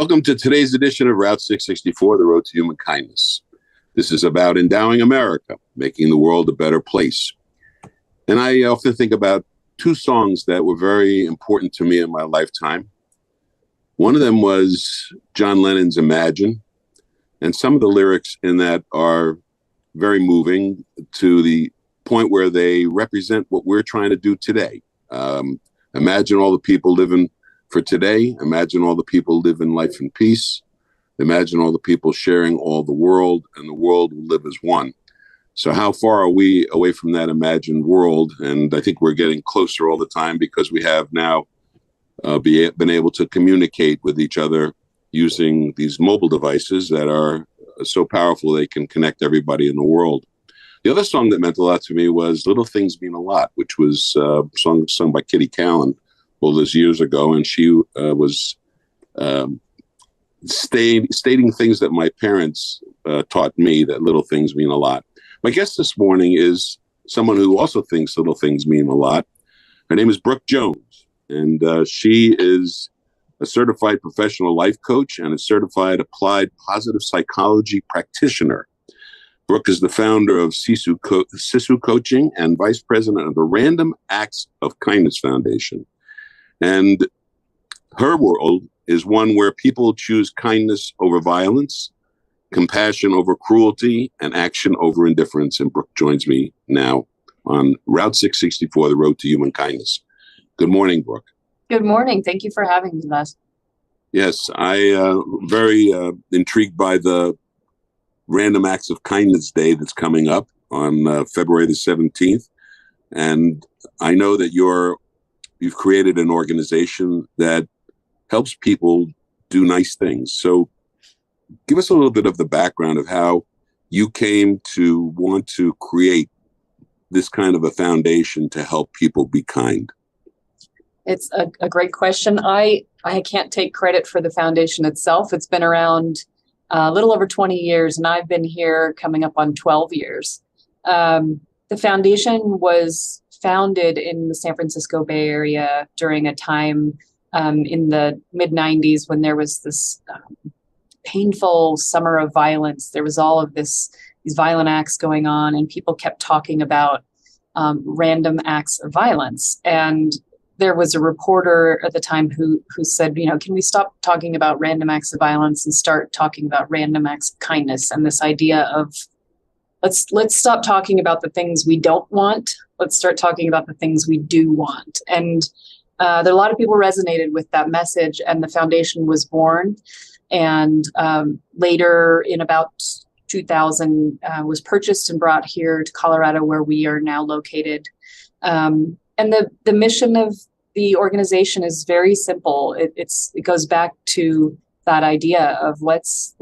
Welcome to today's edition of Route 664, The Road to Human Kindness. This is about endowing America, making the world a better place. And I often think about two songs that were very important to me in my lifetime. One of them was John Lennon's Imagine, and some of the lyrics in that are very moving to the point where they represent what we're trying to do today. Imagine all the people living for today. Imagine all the people living life in peace. Imagine all the people sharing all the world, and the world will live as one. So how far are we away from that imagined world? And I think we're getting closer all the time because we have now been able to communicate with each other using these mobile devices that are so powerful they can connect everybody in the world. The other song that meant a lot to me was Little Things Mean a Lot, which was a song sung by Kitty Callan all those years ago. And she was stating things that my parents taught me, that little things mean a lot. My guest this morning is someone who also thinks little things mean a lot. Her name is Brooke Jones, and she is a certified professional life coach and a certified applied positive psychology practitioner. Brooke is the founder of Sisu Coaching and vice president of the Random Acts of Kindness Foundation. And her world is one where people choose kindness over violence, compassion over cruelty, and action over indifference. And Brooke joins me now on Route 664, The Road to Human Kindness. Good morning, Brooke. Good morning. Thank you for having me, Les. Yes, I very intrigued by the Random Acts of Kindness Day that's coming up on February the 17th. And I know that you've created an organization that helps people do nice things. So give us a little bit of the background of how you came to want to create this kind of a foundation to help people be kind. It's a great question. I can't take credit for the foundation itself. It's been around a little over 20 years, and I've been here coming up on 12 years. The foundation was founded in the San Francisco Bay Area during a time in the mid-90s when there was this painful summer of violence. There was all of these violent acts going on, and people kept talking about random acts of violence. And there was a reporter at the time who said, can we stop talking about random acts of violence and start talking about random acts of kindness? And this idea of let's stop talking about the things we don't want. Let's start talking about the things we do want. And there are a lot of people resonated with that message, and the foundation was born. And later, in about 2000, was purchased and brought here to Colorado, where we are now located. And the mission of the organization is very simple. It goes back to that idea of let's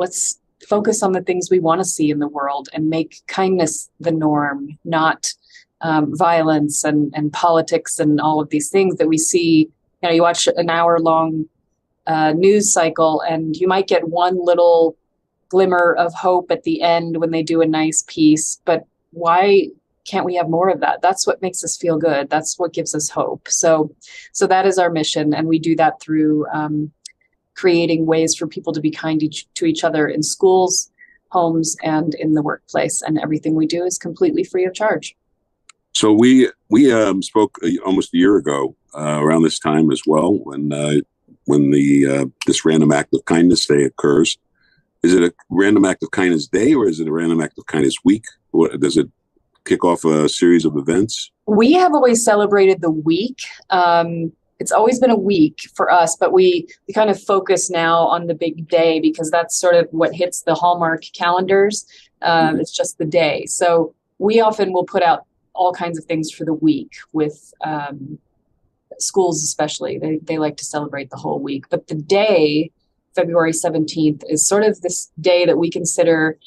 focus on the things we want to see in the world and make kindness the norm, not violence and politics and all of these things that we see. You watch an hour-long news cycle, and you might get one little glimmer of hope at the end when they do a nice piece. But why can't we have more of that? That's what makes us feel good. That's what gives us hope. So that is our mission, and we do that through creating ways for people to be kind to each other in schools, homes, and in the workplace. And everything we do is completely free of charge. So we spoke almost a year ago around this time as well, when this Random Act of Kindness Day occurs. Is it a Random Act of Kindness Day, or is it a Random Act of Kindness Week? Does it kick off a series of events? We have always celebrated the week. It's always been a week for us, but we kind of focus now on the big day because that's sort of what hits the Hallmark calendars. It's just the day. So we often will put out all kinds of things for the week with schools especially. They like to celebrate the whole week. But the day, February 17th, is sort of this day that we consider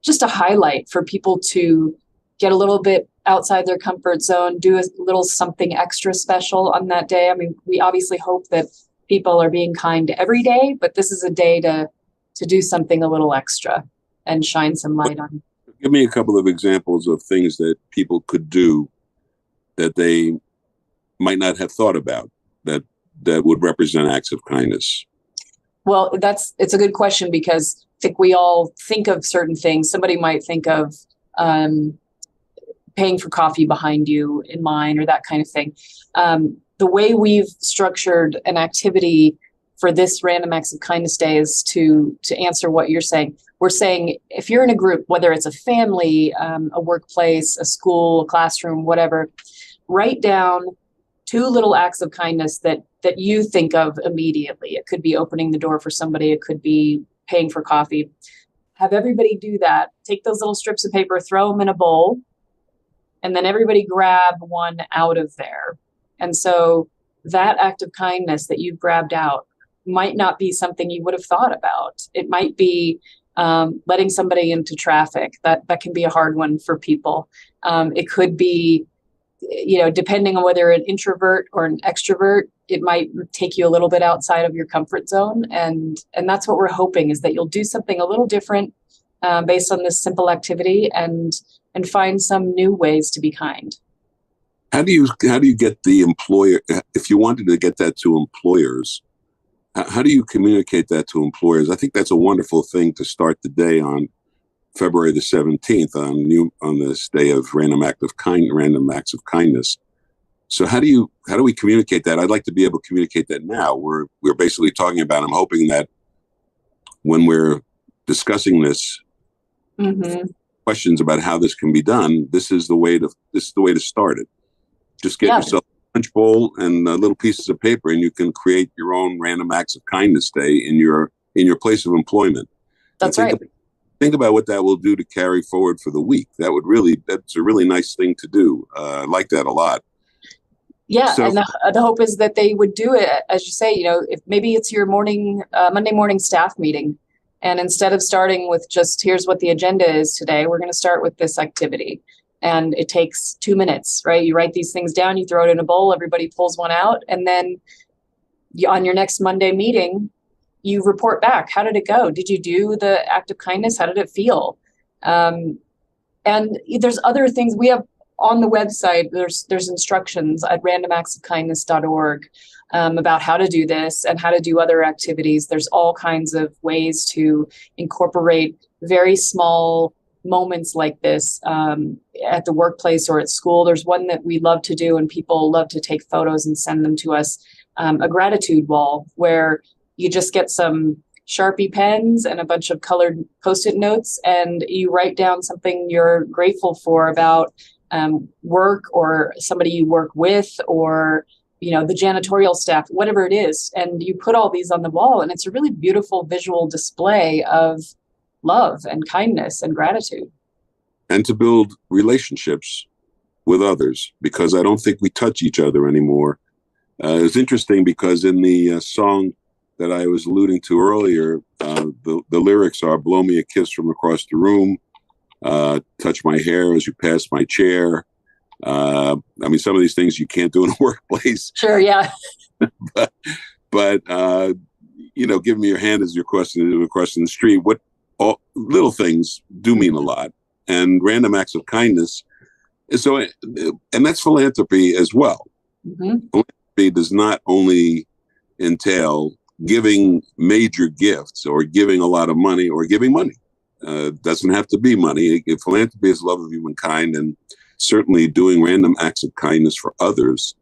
just a highlight for people to get a little bit outside their comfort zone, do a little something extra special on that day. I mean, we obviously hope that people are being kind every day, but this is a day to do something a little extra and shine some light on. Give me a couple of examples of things that people could do that they might not have thought about that would represent acts of kindness. Well, it's a good question because I think we all think of certain things. Somebody might think of um, paying for coffee behind you in line or that kind of thing. The way we've structured an activity for this Random Acts of Kindness Day is to answer what you're saying. We're saying if you're in a group, whether it's a family, a workplace, a school, a classroom, whatever, write down two little acts of kindness that you think of immediately. It could be opening the door for somebody. It could be paying for coffee. Have everybody do that. Take those little strips of paper, throw them in a bowl, and then everybody grab one out of there. And so that act of kindness that you've grabbed out might not be something you would have thought about. It might be letting somebody into traffic. That can be a hard one for people. It could be, depending on whether an introvert or an extrovert, it might take you a little bit outside of your comfort zone. And that's what we're hoping, is that you'll do something a little different based on this simple activity and find some new ways to be kind. How do you get the employer, if you wanted to get that to employers, how do you communicate that to employers? I think that's a wonderful thing to start the day on February the 17th on this day of Random Acts of Kindness. So how do we communicate that? I'd like to be able to communicate that now. We're basically talking about, I'm hoping that when we're discussing this, questions about how this can be done, this is the way to start it. Just get yourself a lunch bowl and little pieces of paper, and you can create your own Random Acts of Kindness Day in your place of employment. That's right. Think about what that will do to carry forward for the week. That's a really nice thing to do. I like that a lot. Yeah, so, and the hope is that they would do it, as you say, if maybe it's your Monday morning staff meeting, and instead of starting with just here's what the agenda is today, we're going to start with this activity. And it takes 2 minutes, right? You write these things down, you throw it in a bowl, everybody pulls one out, and then on your next Monday meeting, you report back. How did it go? Did you do the act of kindness? How did it feel? And there's other things we have on the website. There's instructions at randomactsofkindness.org about how to do this and how to do other activities. There's all kinds of ways to incorporate very small moments like this at the workplace or at school. There's one that we love to do, and people love to take photos and send them to us, a gratitude wall where you just get some Sharpie pens and a bunch of colored Post-it notes, and you write down something you're grateful for about work or somebody you work with, or the janitorial staff, whatever it is. And you put all these on the wall, and it's a really beautiful visual display of love and kindness and gratitude. And to build relationships with others, because I don't think we touch each other anymore. It was interesting because in the song that I was alluding to earlier, the lyrics are "Blow me a kiss from across the room, touch my hair as you pass my chair." Some of these things you can't do in a workplace. Sure, yeah. but give me your hand as you're crossing the street. All little things do mean a lot, and Random Acts of Kindness. So, and that's philanthropy as well. Philanthropy does not only entail giving major gifts or giving a lot of money or giving money. Doesn't have to be money. Philanthropy is love of humankind, and certainly doing random acts of kindness for others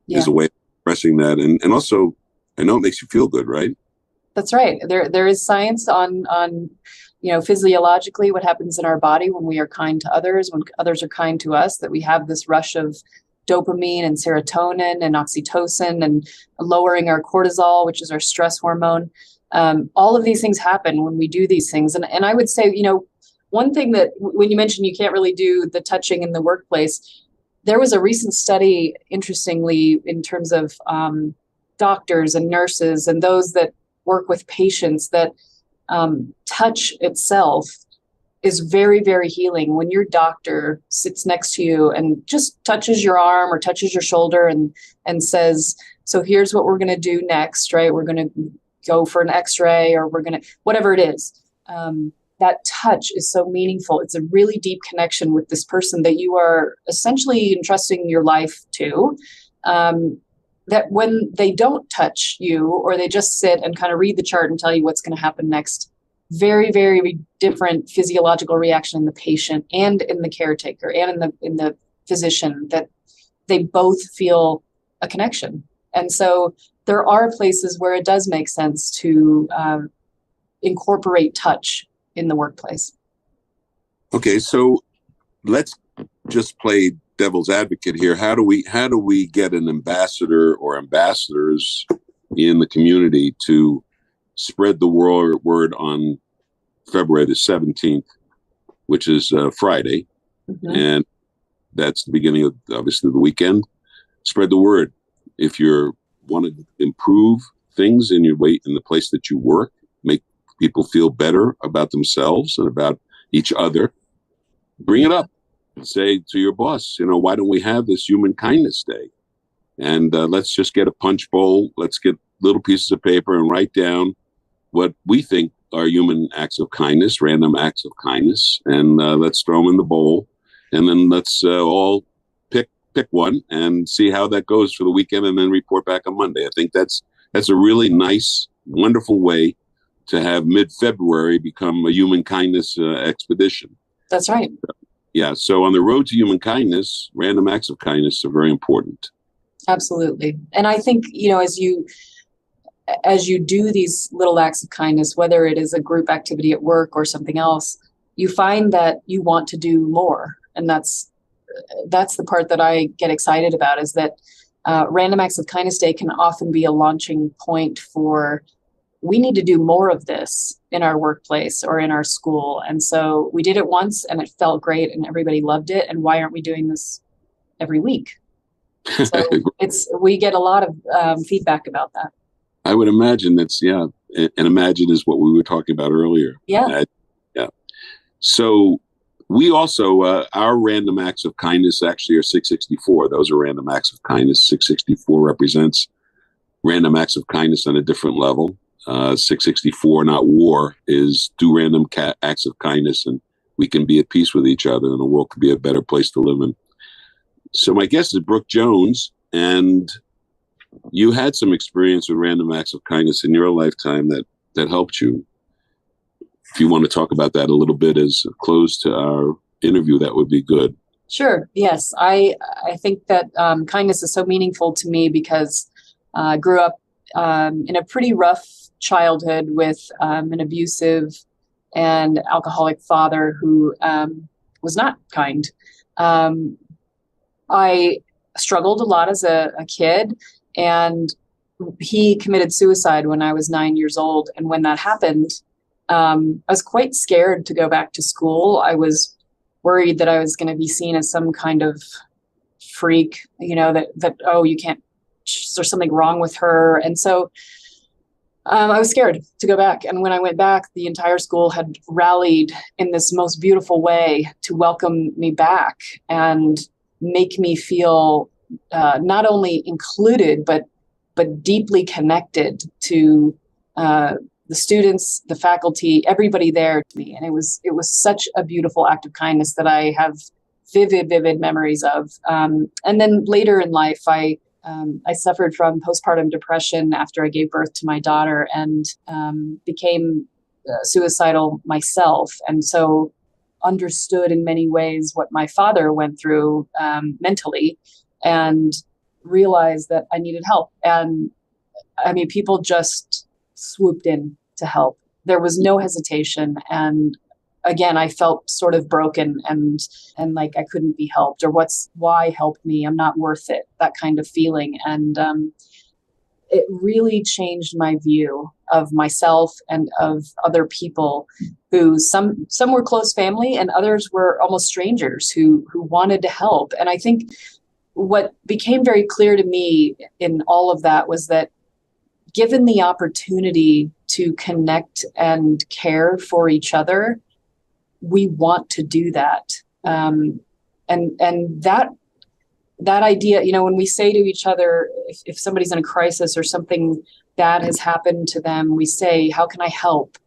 is a way of expressing that. And also, I know it makes you feel good, right? That's right. There is science on physiologically what happens in our body when we are kind to others, when others are kind to us, that we have this rush of dopamine and serotonin and oxytocin and lowering our cortisol, which is our stress hormone. All of these things happen when we do these things. And I would say, one thing that when you mentioned you can't really do the touching in the workplace, there was a recent study, interestingly, in terms of doctors and nurses and those that work with patients, that touch itself is very, very healing. When your doctor sits next to you and just touches your arm or touches your shoulder and says, so here's what we're going to do next, right? We're going to go for an x-ray, or we're going to, whatever it is. That touch is so meaningful. It's a really deep connection with this person that you are essentially entrusting your life to. that when they don't touch you, or they just sit and kind of read the chart and tell you what's going to happen next, very, very different physiological reaction in the patient and in the caretaker and in the physician, that they both feel a connection. And so there are places where it does make sense to incorporate touch in the workplace. Okay, so let's just play devil's advocate here. How do we get an ambassador or ambassadors in the community to spread the word on February the 17th, which is Friday, and that's the beginning of, obviously, the weekend. Spread the word. If you want to improve things in the place that you work, make people feel better about themselves and about each other, bring it up. Say to your boss, why don't we have this Human Kindness Day? And let's just get a punch bowl. Let's get little pieces of paper and write down what we think are human acts of kindness, random acts of kindness, and let's throw them in the bowl. And then let's all pick one and see how that goes for the weekend, and then report back on Monday. I think that's a really nice, wonderful way to have mid-February become a human kindness expedition. That's right. Yeah. So on the road to human kindness, random acts of kindness are very important. Absolutely. And I think, as you do these little acts of kindness, whether it is a group activity at work or something else, you find that you want to do more. And that's the part that I get excited about, is that Random Acts of Kindness Day can often be a launching point for, we need to do more of this in our workplace or in our school. And so we did it once and it felt great and everybody loved it. And why aren't we doing this every week? So we get a lot of feedback about that. I would imagine and imagine is what we were talking about earlier. Yeah. Yeah. So we also, our random acts of kindness actually are 664. Those are random acts of kindness. 664 represents random acts of kindness on a different level. 664, not war, is do random acts of kindness, and we can be at peace with each other, and the world could be a better place to live in. So my guest is Brooke Jones, and you had some experience with random acts of kindness in your lifetime that helped you. If you want to talk about that a little bit as a close to our interview, that would be good. Sure. Yes. I think that kindness is so meaningful to me because I grew up in a pretty rough childhood with an abusive and alcoholic father who was not kind. I struggled a lot as a kid, and he committed suicide when I was 9 years old. And when that happened, I was quite scared to go back to school. I was worried that I was going to be seen as some kind of freak, oh, you can't, there's something wrong with her. And so I was scared to go back. And when I went back, the entire school had rallied in this most beautiful way to welcome me back and make me feel not only included, but deeply connected to the students, the faculty, everybody there to me. And it was such a beautiful act of kindness that I have vivid memories of. And then later in life, I suffered from postpartum depression after I gave birth to my daughter, and became suicidal myself. And so understood in many ways what my father went through mentally, and realized that I needed help. And I mean, people just swooped in to help. There was no hesitation. And again, I felt sort of broken and like I couldn't be helped, or why help me? I'm not worth it. That kind of feeling. And it really changed my view of myself and of other people who some were close family and others were almost strangers who wanted to help. And I think what became very clear to me in all of that was that given the opportunity to connect and care for each other, we want to do that. And that idea, when we say to each other, if somebody's in a crisis or something bad has happened to them, we say, how can I help?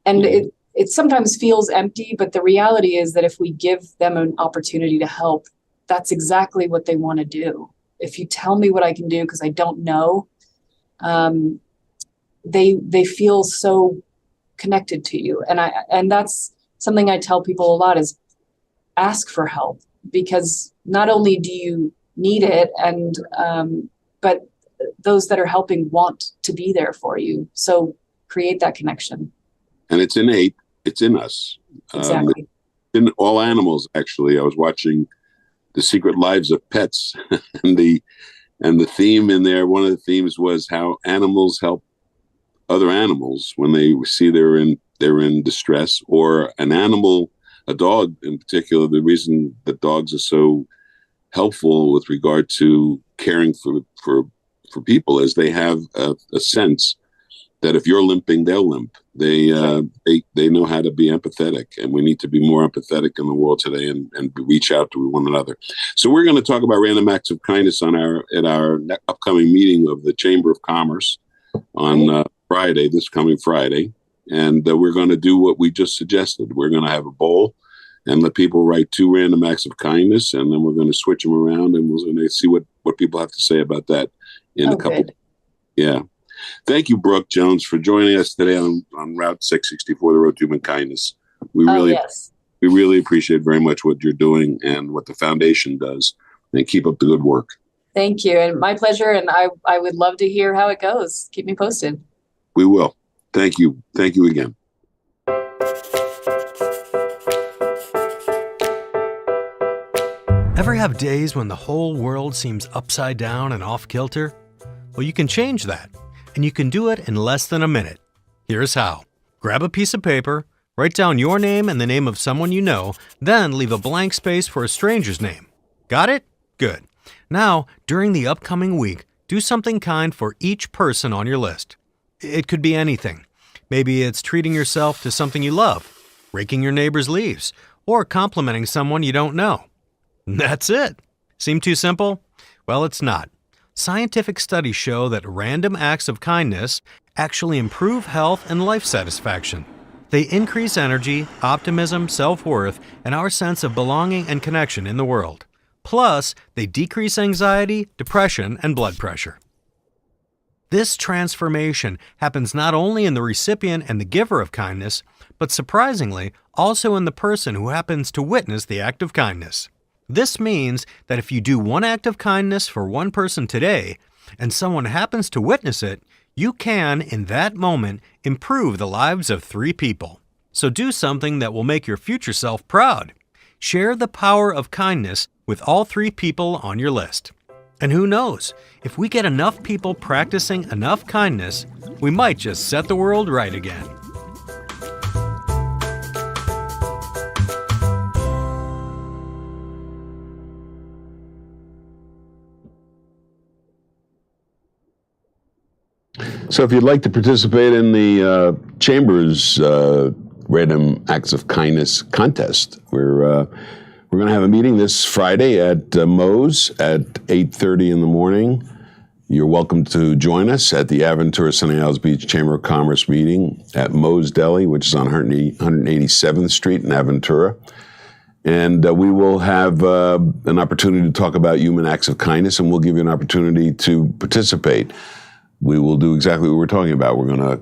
And it sometimes feels empty, but the reality is that if we give them an opportunity to help, that's exactly what they want to do. if you tell me what I can do, because I don't know, they feel so connected to you. And that's something I tell people a lot, is ask for help, because not only do you need it, but those that are helping want to be there for you. So create that connection. And it's innate. It's in us. Exactly. In all animals, actually. I was watching The Secret Lives of Pets, and the theme in there, one of the themes was how animals help other animals when they see they're in distress, or an animal, a dog in particular. The reason that dogs are so helpful with regard to caring for people is they have a sense that if you're limping, they'll limp. They know how to be empathetic, and we need to be more empathetic in the world today and reach out to one another. So we're going to talk about random acts of kindness at our upcoming meeting of the Chamber of Commerce on Friday, this coming Friday. And we're going to do what we just suggested. We're going to have a bowl and let people write 2 random acts of kindness, and then we're going to switch them around, and we're going to see what people have to say about that in a couple. Good. Yeah. Thank you, Brooke Jones, for joining us today on Route 664, the Road to Human Kindness. We really appreciate very much what you're doing and what the foundation does, and keep up the good work. Thank you. And my pleasure. And I would love to hear how it goes. Keep me posted. We will. Thank you. Thank you again. Ever have days when the whole world seems upside down and off kilter? Well, you can change that, and you can do it in less than a minute. Here's how. Grab a piece of paper, write down your name and the name of someone you know, then leave a blank space for a stranger's name. Got it? Good. Now, during the upcoming week, do something kind for each person on your list. It could be anything. Maybe it's treating yourself to something you love, raking your neighbor's leaves, or complimenting someone you don't know. That's it. Seem too simple? Well, it's not. Scientific studies show that random acts of kindness actually improve health and life satisfaction. They increase energy, optimism, self-worth, and our sense of belonging and connection in the world. Plus, they decrease anxiety, depression, and blood pressure. This transformation happens not only in the recipient and the giver of kindness, but surprisingly, also in the person who happens to witness the act of kindness. This means that if you do one act of kindness for one person today, and someone happens to witness it, you can, in that moment, improve the lives of 3 people. So do something that will make your future self proud. Share the power of kindness with all 3 people on your list. And who knows, if we get enough people practicing enough kindness, we might just set the world right again. So if you'd like to participate in the Chamber's Random Acts of Kindness contest, we're going to have a meeting this Friday at Moe's at 8:30 in the morning. You're welcome to join us at the Aventura Sunny Isles Beach Chamber of Commerce meeting at Moe's Deli, which is on 187th Street in Aventura. And we will have an opportunity to talk about human acts of kindness, and we'll give you an opportunity to participate. We will do exactly what we're talking about. We're going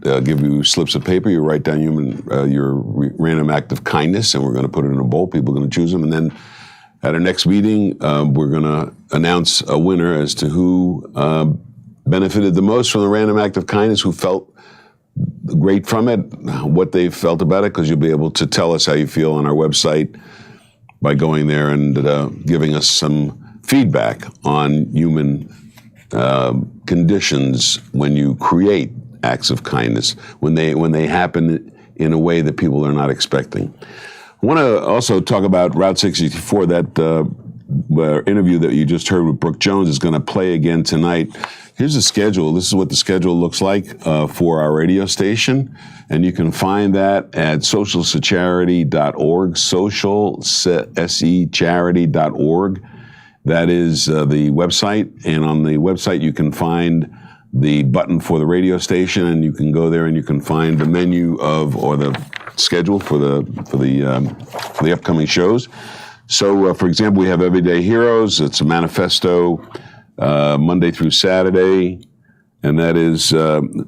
to give you slips of paper. You write down your random act of kindness, and we're going to put it in a bowl. People are going to choose them. And then at our next meeting, we're going to announce a winner as to who benefited the most from the random act of kindness, who felt great from it, what they felt about it, because you'll be able to tell us how you feel on our website by going there and giving us some feedback on human conditions when you create acts of kindness, when they happen in a way that people are not expecting. I want to also talk about Route 664. That interview that you just heard with Brooke Jones is going to play again tonight. Here's the schedule. This is what the schedule looks like for our radio station, and you can find that at socialsecharity.org, socialsecharity.org. That is the website, and on the website you can find the button for the radio station, and you can go there and you can find the menu or the schedule for the upcoming shows. So, for example, we have Everyday Heroes. It's a manifesto Monday through Saturday, and that is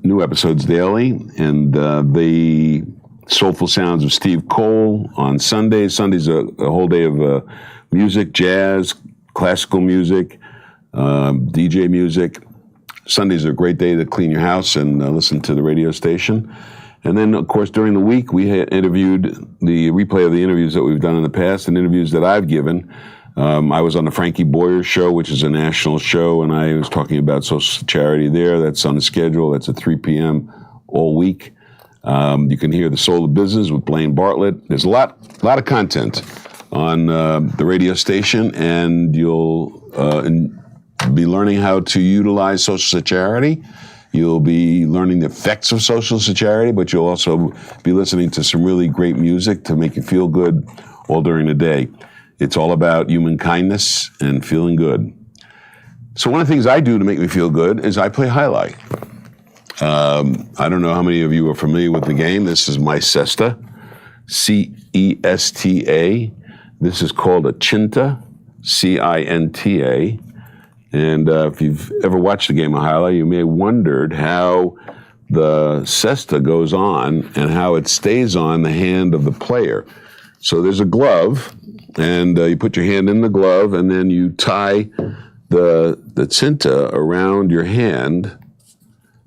new episodes daily. And the Soulful Sounds of Steve Cole on Sundays. Sunday's a whole day of music, jazz, classical music, DJ music. Sundays are a great day to clean your house and listen to the radio station. And then, of course, during the week, we interviewed the replay of the interviews that we've done in the past and interviews that I've given. I was on the Frankie Boyer Show, which is a national show, and I was talking about social charity there. That's on the schedule. That's at 3 p.m. all week. You can hear The Soul of Business with Blaine Bartlett. There's a lot of content on the radio station, and you'll be learning how to utilize social charity. You'll be learning the effects of social charity, but you'll also be listening to some really great music to make you feel good all during the day. It's all about human kindness and feeling good. So one of the things I do to make me feel good is I play alai. I don't know how many of you are familiar with the game. This is my cesta, C-E-S-T-A. This is called a cinta, C-I-N-T-A. And if you've ever watched the game of alai, you may have wondered how the cesta goes on and how it stays on the hand of the player. So there's a glove, and you put your hand in the glove, and then you tie the cinta around your hand,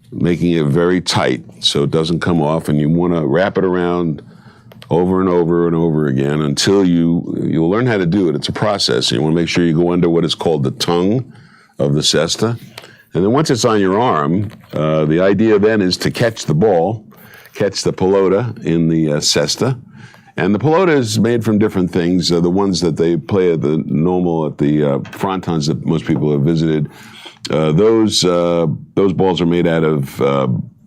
making it very tight so it doesn't come off, and you want to wrap it around over and over and over again until you'll learn how to do it. It's a process. You want to make sure you go under what is called the tongue of the cesta. And then once it's on your arm, the idea then is to catch the ball, catch the pelota in the cesta. And the pelota is made from different things. The ones that they play at the frontons that most people have visited, those balls are made out of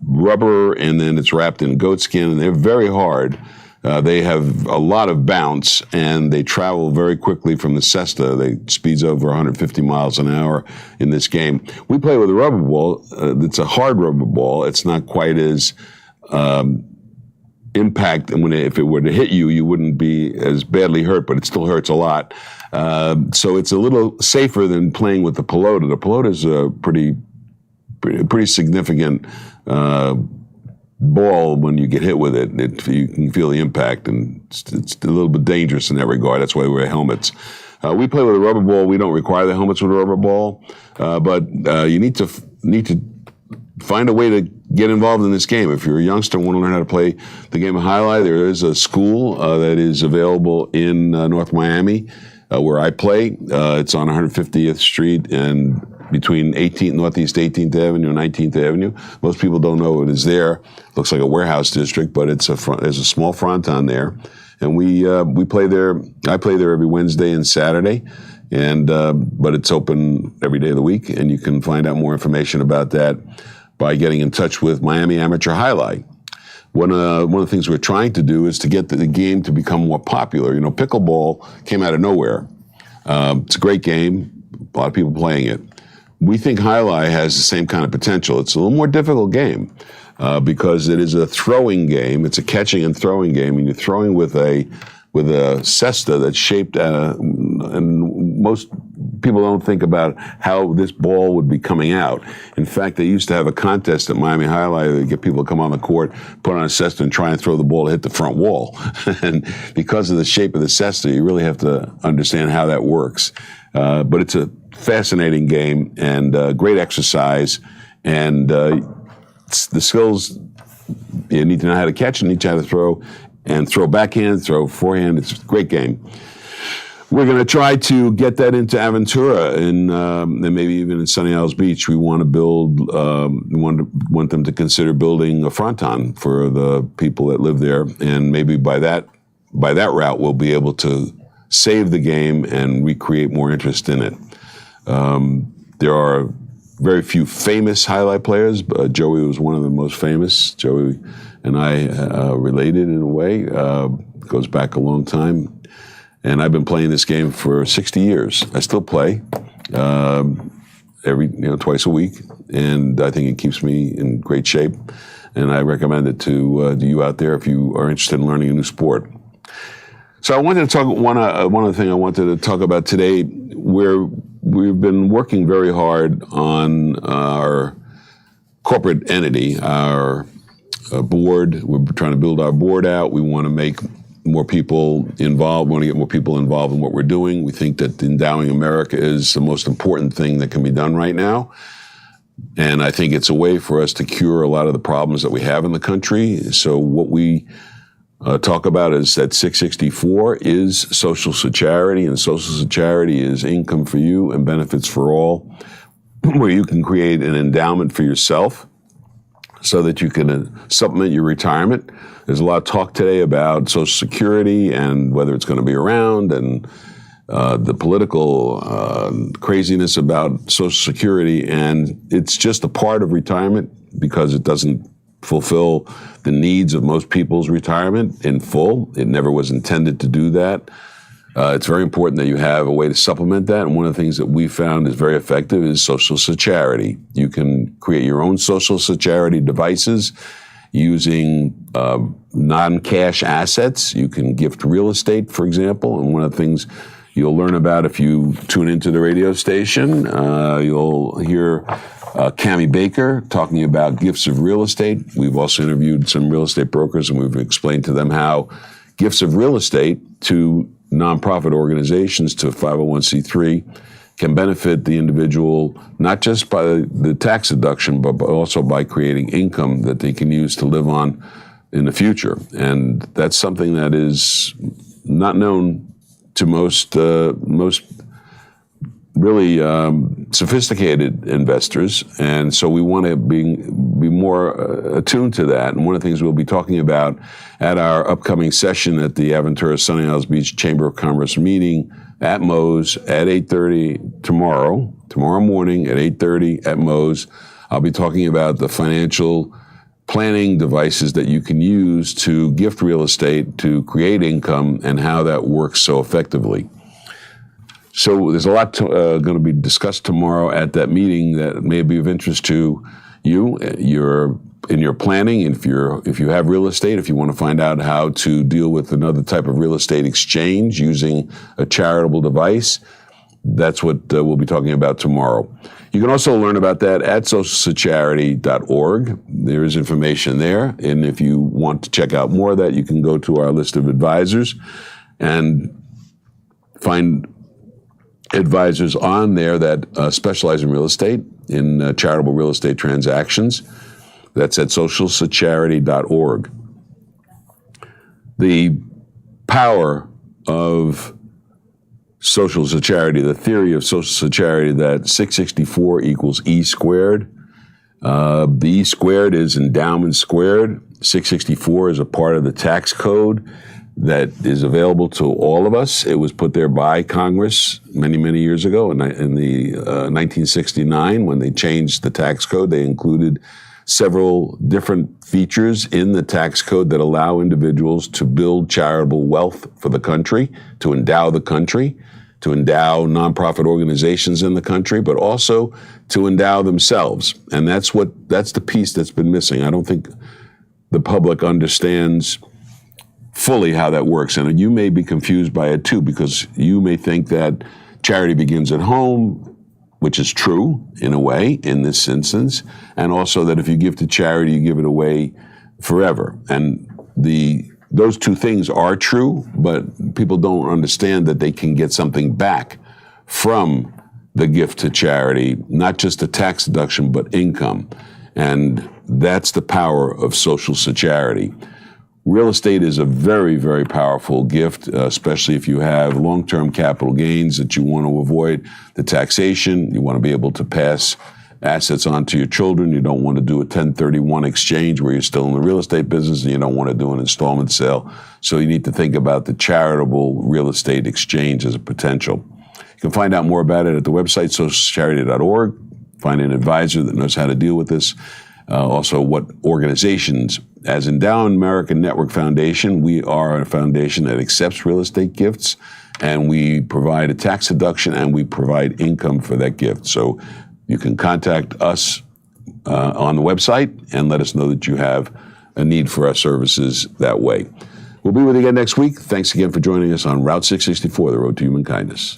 rubber, and then it's wrapped in goat skin, and they're very hard. They have a lot of bounce, and they travel very quickly from the cesta. They speeds over 150 miles an hour in this game. We play with a rubber ball. It's a hard rubber ball. It's not quite as impact, and if it were to hit you, you wouldn't be as badly hurt, but it still hurts a lot. So it's a little safer than playing with the pelota. The pelota is a pretty significant ball. When you get hit with it, you can feel the impact, and it's a little bit dangerous in that regard. That's why we wear helmets. We play with a rubber ball. We don't require the helmets with a rubber ball, but you need to find a way to get involved in this game. If you're a youngster and want to learn how to play the game of alai, there is a school that is available in North Miami where I play. It's on 150th Street and between Northeast 18th Avenue and 19th Avenue. Most people don't know it is there. Looks like a warehouse district, but there's a small fronton there. And we play there. I play there every Wednesday and Saturday, but it's open every day of the week, and you can find out more information about that by getting in touch with Miami Amateur Alai. One of the things we're trying to do is to get the game to become more popular. Pickleball came out of nowhere. It's a great game. A lot of people playing it. We think alai has the same kind of potential. It's a little more difficult game because it is a throwing game. It's a catching and throwing game, and you're throwing with a cesta that's shaped, and most people don't think about how this ball would be coming out. In fact, they used to have a contest at Miami Alai to get people to come on the court, put on a cesta, and try and throw the ball to hit the front wall. And because of the shape of the cesta, you really have to understand how that works. But it's a fascinating game and great exercise, and the skills, you need to know how to catch, and need to know how to throw, and throw backhand, throw forehand. It's a great game. We're going to try to get that into Aventura and maybe even in Sunny Isles Beach. We want to build, want them to consider building a fronton for the people that live there, and maybe by that route we'll be able to save the game and recreate more interest in it. There are very few famous alai players. Joey was one of the most famous. Joey and I related in a way. Goes back a long time. And I've been playing this game for 60 years. I still play twice a week, and I think it keeps me in great shape. And I recommend it to you out there if you are interested in learning a new sport. So I wanted to talk, one of the things I wanted to talk about today, where we've been working very hard on our corporate entity, our board. We're trying to build our board out. We want to make more people involved. We want to get more people involved in what we're doing. We think that endowing America is the most important thing that can be done right now. And I think it's a way for us to cure a lot of the problems that we have in the country. So what we talk about is that 664 is social security, and social security is income for you and benefits for all, where you can create an endowment for yourself so that you can supplement your retirement. There's a lot of talk today about Social Security and whether it's going to be around, and the political craziness about Social Security, and it's just a part of retirement because it doesn't fulfill the needs of most people's retirement in full. It never was intended to do that. It's very important that you have a way to supplement that, and one of the things that we found is very effective is Social Security. You can create your own Social Security devices using non-cash assets. You can gift real estate, for example, and one of the things you'll learn about if you tune into the radio station, you'll hear Cammie Baker talking about gifts of real estate. We've also interviewed some real estate brokers, and we've explained to them how gifts of real estate to nonprofit organizations, to 501c3, can benefit the individual not just by the tax deduction, but also by creating income that they can use to live on in the future. And that's something that is not known to most really sophisticated investors, and so we want to be more attuned to that. And one of the things we'll be talking about at our upcoming session at the Aventura Sunny Isles Beach Chamber of Commerce meeting at Moe's at 8:30 tomorrow morning at 8:30 at Moe's, I'll be talking about the financial planning devices that you can use to gift real estate to create income and how that works so effectively. So there's a lot going to be discussed tomorrow at that meeting that may be of interest to you. In your planning, if you have real estate, if you want to find out how to deal with another type of real estate exchange using a charitable device, that's what we'll be talking about tomorrow. You can also learn about that at socialsecurity.org. There is information there, and if you want to check out more of that, you can go to our list of advisors and find advisors on there that specialize in real estate, in charitable real estate transactions. That's at socialsecurity.org. The power of Social Security, the theory of Social Security, that 664 equals E squared. The E squared is endowment squared. 664 is a part of the tax code that is available to all of us. It was put there by Congress many, many years ago. In 1969, when they changed the tax code, they included several different features in the tax code that allow individuals to build charitable wealth for the country, to endow the country, to endow nonprofit organizations in the country, but also to endow themselves. And that's the piece that's been missing. I don't think the public understands fully how that works. And you may be confused by it too, because you may think that charity begins at home, which is true in a way in this instance, and also that if you give to charity, you give it away forever. And those two things are true, but people don't understand that they can get something back from the gift to charity, not just a tax deduction, but income. And that's the power of Social Security. Real estate is a very, very powerful gift, especially if you have long-term capital gains that you want to avoid the taxation. You want to be able to pass assets on to your children. You don't want to do a 1031 exchange where you're still in the real estate business, and you don't want to do an installment sale. So you need to think about the charitable real estate exchange as a potential. You can find out more about it at the website, socialsecurity.org. Find an advisor that knows how to deal with this. Also, what organizations. As Endowing America Network Foundation, we are a foundation that accepts real estate gifts, and we provide a tax deduction, and we provide income for that gift. So you can contact us on the website and let us know that you have a need for our services that way. We'll be with you again next week. Thanks again for joining us on Route 664, the road to human kindness.